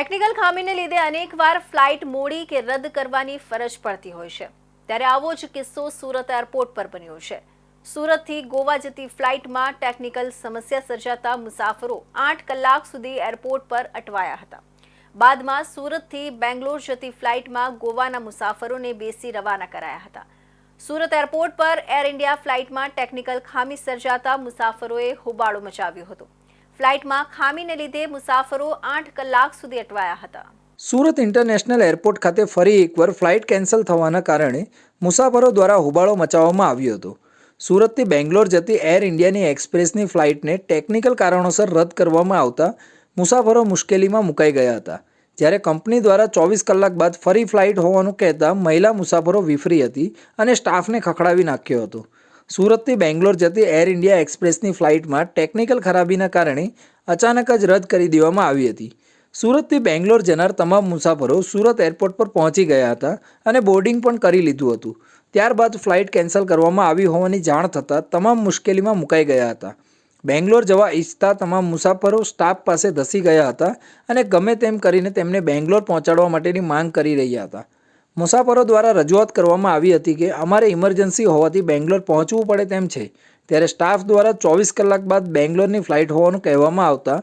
Technical ખામીને લીધે અનેકવાર ફ્લાઇટ મોડી કે રદ કરવાની ફરજ પડતી હોય છે, ત્યારે આવો જ કિસ્સો સુરત એરપોર્ટ પર બન્યો છે। સુરતથી ગોવા જતી ફ્લાઇટમાં ટેકનિકલ સમસ્યા સર્જાતા મુસાફરો 8 કલાક સુધી એરપોર્ટ પર અટવાયા હતા। બાદમાં સુરતથી બેંગ્લોર જતી ફ્લાઇટમાં ગોવાના મુસાફરોને બેસી રવાના કરાયા હતા। સુરત એરપોર્ટ પર એર ઇન્ડિયા ફ્લાઇટમાં ટેકનિકલ ખામી સર્જાતા મુસાફરોએ હોબાળો મચાવ્યો હતો। ફ્લાઇટમાં ખામીને લીધે મુસાફરો 8 કલાક સુધી અટવાયા હતા। સુરત ઇન્ટરનેશનલ એરપોર્ટ ખાતે ફરી એકવાર ફ્લાઇટ કેન્સલ થવાના કારણે મુસાફરો દ્વારા હોબાળો મચાવવામાં આવ્યો હતો। સુરતથી બેંગ્લોર જતી એર ઇન્ડિયાની એક્સપ્રેસની ફ્લાઇટને ટેકનિકલ કારણોસર રદ કરવામાં આવતા મુસાફરો મુશ્કેલીમાં મુકાઈ ગયા હતા। જ્યારે કંપની દ્વારા 24 કલાક બાદ ફરી ફ્લાઇટ હોવાનું કહેતા મહિલા મુસાફરો વિફરી હતી અને સ્ટાફને ખખડાવી નાખ્યો હતો। સુરતથી બેંગ્લોર જતી એર ઇન્ડિયા એક્સપ્રેસની ફ્લાઇટમાં ટેકનિકલ ખરાબીના કારણે અચાનક જ રદ કરી દેવામાં આવી હતી। સુરતથી બેંગ્લોર જનાર તમામ મુસાફરો સુરત એરપોર્ટ પર પહોંચી ગયા હતા અને બોર્ડિંગ પણ કરી લીધું હતું। ત્યારબાદ ફ્લાઇટ કેન્સલ કરવામાં આવી હોવાની જાણ થતાં તમામ મુશ્કેલીમાં મુકાઈ ગયા હતા। બેંગ્લોર જવા ઈચ્છતા તમામ મુસાફરો સ્ટાફ પાસે ધસી ગયા હતા અને ગમે તેમ કરીને તેમને બેંગ્લોર પહોંચાડવા માટેની માંગ કરી રહ્યા હતા। મુસાફરો દ્વારા રજૂઆત કરવામાં આવી હતી કે અમારે ઇમરજન્સી હોવાથી બેંગ્લોર પહોંચવું પડે તેમ છે, ત્યારે સ્ટાફ દ્વારા 24 કલાક બાદ બેંગ્લોરની ફ્લાઇટ હોવાનું કહેવામાં આવતા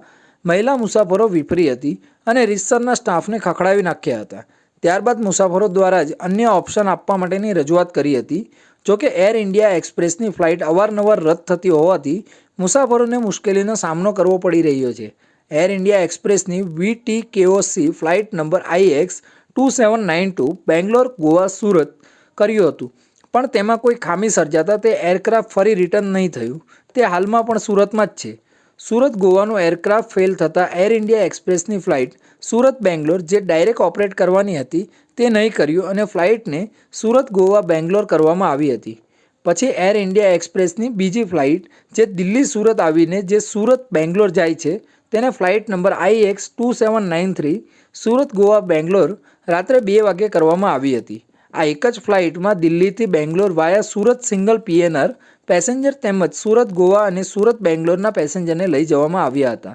મહિલા મુસાફરો વિફરી હતી અને રીતસરના સ્ટાફને ખખડાવી નાખ્યા હતા। ત્યારબાદ મુસાફરો દ્વારા જ અન્ય ઓપ્શન આપવા માટેની રજૂઆત કરી હતી। જોકે એર ઇન્ડિયા એક્સપ્રેસની ફ્લાઇટ અવારનવાર રદ થતી હોવાથી મુસાફરોને મુશ્કેલીનો સામનો કરવો પડી રહ્યો છે। એર ઇન્ડિયા એક્સપ્રેસની VTKOC flight number IX2792 Bangalore Goa Surat કર્યું હતું, પણ તેમાં કોઈ ખામી સર્જાતા તે એરક્રાફ્ટ ફરી રિટર્ન નહીં થયું। તે હાલમાં પણ સુરતમાં જ છે। સુરત ગોવાનું એરક્રાફ્ટ ફેલ થતાં એર ઇન્ડિયા એક્સપ્રેસની ફ્લાઇટ સુરત બેંગ્લોર જે ડાયરેક્ટ ઓપરેટ કરવાની હતી તે નહીં કર્યું અને ફ્લાઇટને સુરત ગોવા બેંગ્લોર કરવામાં આવી હતી। પછી એર ઇન્ડિયા એક્સપ્રેસની બીજી ફ્લાઇટ જે દિલ્હી સુરત આવીને જે સુરત બેંગ્લોર જાય છે તેને flight number IX2793 Surat Goa Bangalore રાત્રે 2 વાગે કરવામાં આવી હતી। આ એક જ ફ્લાઇટમાં દિલ્હીથી બેંગ્લોર વાયા સુરત સિંગલ PNR પેસેન્જર તેમજ સુરત ગોવા અને સુરત બેંગ્લોરના પેસેન્જરને લઈ જવામાં આવ્યા હતા।